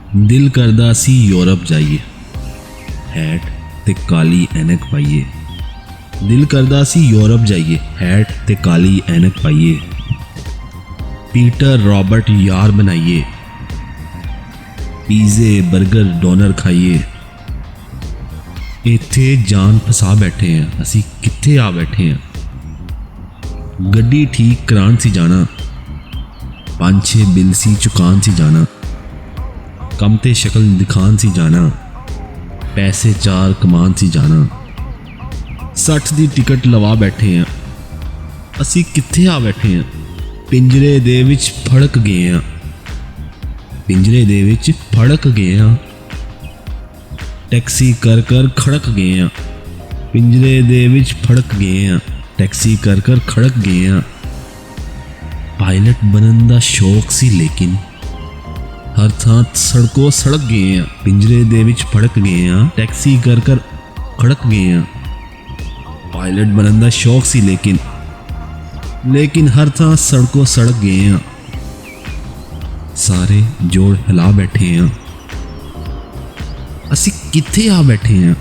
दिल करदा सी यूरोप जाइए, हैट ते काली ऐनक पाइए। दिल करदा सी यूरोप जाइए, हैट ते काली ऐनक पाइए। पीटर रॉबर्ट यार बनाइए, पीजे बर्गर डोनर खाइए। इत्थे जान फसा बैठे हैं, असी कित्थे आ बैठे हैं। गड्डी ठीक करान सी जाना, 5-6 बिल सी चुकान सी जाना। कम ते शक्ल दिखान सी जाना, पैसे 4 कमान सी जाना। 60 दी टिकट लवा बैठे हैं, असी कित्थे आ बैठे हैं। पिंजरे दे विच फड़क गए हैं, पिंजरे दे विच फड़क गए हैं। टैक्सी कर कर खड़क गए हैं, पिंजरे दे विच फड़क गए हैं। टैक्सी कर कर खड़क गए हैं। पायलट बनन दा शौक सी लेकिन हर थां सड़कों सड़क गए हैं। पिंजरे दे विच फड़क गए हैं, टैक्सी कर कर खड़क गए हैं। पायलट बनन दा शौक सी लेकिन हर थां सड़कों सड़क गए हैं। सारे जोड़ हिला बैठे हैं, असी कित्थे आ बैठे हैं।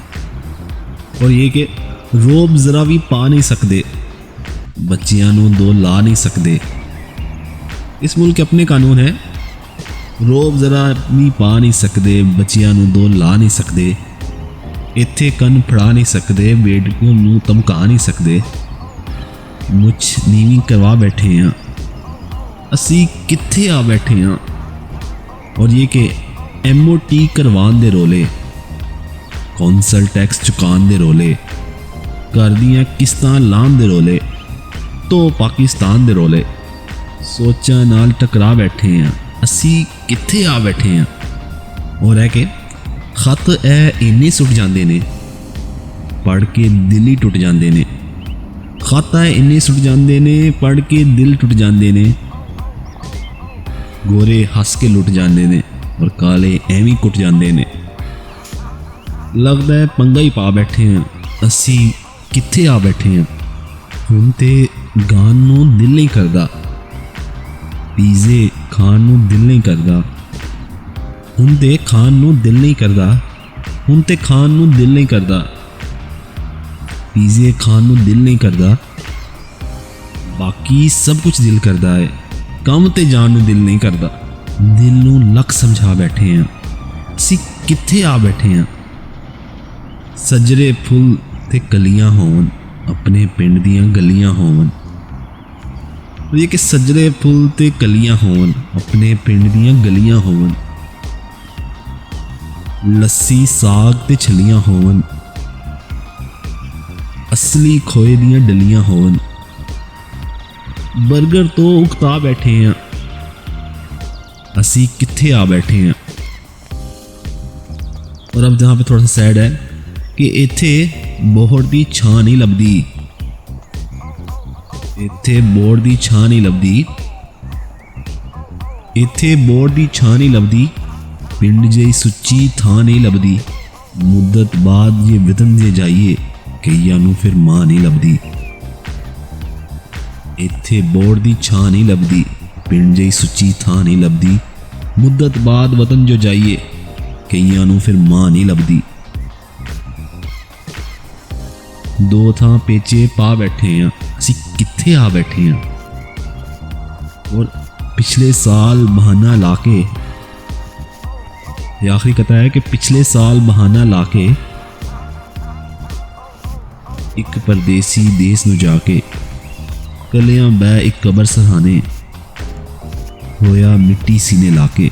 और ये कि रोब जरा भी पा नहीं सकते, बच्चियां नूं दो ला नहीं सकते। इस मुल्क के अपने कानून है, रोब जरा भी पा नहीं सकते, बच्चियां नूं दो ला नहीं सकते। इत्थे कन फड़ा नहीं सकते, बेटियों नूं धमका नहीं सकते। मुझ नीवी करवा बैठे हैं, असी कित्थे आ बैठे हैं। और ये कि MOT करवान दे रोले, कौंसल टैक्स चुकान दे रोले, घर दियां किस्तां लान दे रोले, तो पाकिस्तान दे रोले। सोचा नाल टकरा बैठे हैं, असी कित्थे आ बैठे हैं। और है कि खत इन्ने सुट जाते ने, पढ़ के दिल ही टुट जाते ने। खत इन्ने सुट जाते ने, पढ़ के दिल टुट जाते ने। गोरे हस के लुट जाते ने और काले एवं कुट जाते ने। लगता है पंगा ही पा बैठे हैं, असी कित्थे आ बैठे हैं। हुण ते गान नूं दिल नहीं करदा, पीजे खान नूं दिल नहीं करदा। हुण ते खान नूं दिल नहीं करदा, हुण ते खान नूं दिल नहीं करदा। पीजे खान नूं दिल नहीं करदा, बाकी सब कुछ दिल करदा है। कम ते जान नूं दिल नहीं करदा। दिल नूं लख समझा बैठे हैं, असी कित्थे आ बैठे हैं। सजरे फुल ते कलियां होवन, अपने पिंड दियां गलियां होवन। ये कि सजरे फुल ते कलियां होवन, अपने पिंड दियां गलियां होवन। लस्सी साग ते छलियां होवन, असली खोए दियां डलियां होवन। बर्गर तो उकता बैठे हैं, असी कित्थे आ बैठे हैं। और अब जहाँ पे थोड़ा सा सैड है कि इत्थे बोहड़ दी छां नहीं लभदी, इत्थे बोहड़ दी छां नहीं लभदी, इत्थे बोहड़ दी छां नहीं लभदी। पिंड जई सुच्ची थां नहीं लभदी। मुद्दत बाद ये वतन जे जाइए, कईयां नूं फिर मां नहीं लभदी। इत्थे बोहड़ दी छां नहीं लभदी, पिंड जई सुच्ची थां नहीं लभदी। मुद्दत बाद वतन जो जाइए, कईयां नूं फिर मां नहीं लभदी। दो थां पेचे पा बैठे हैं, असी कित्थे आ बैठे हैं। और पिछले साल बहाना लाके, ये आखिरी कथा है कि पिछले साल बहाना लाके एक परदेसी देश नूं जाके कलियां बह एक कबर सरहाने होया मिट्टी सीने लाके।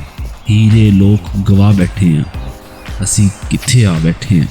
हीरे लोग गवा बैठे हैं, असी कित्थे आ बैठे हैं।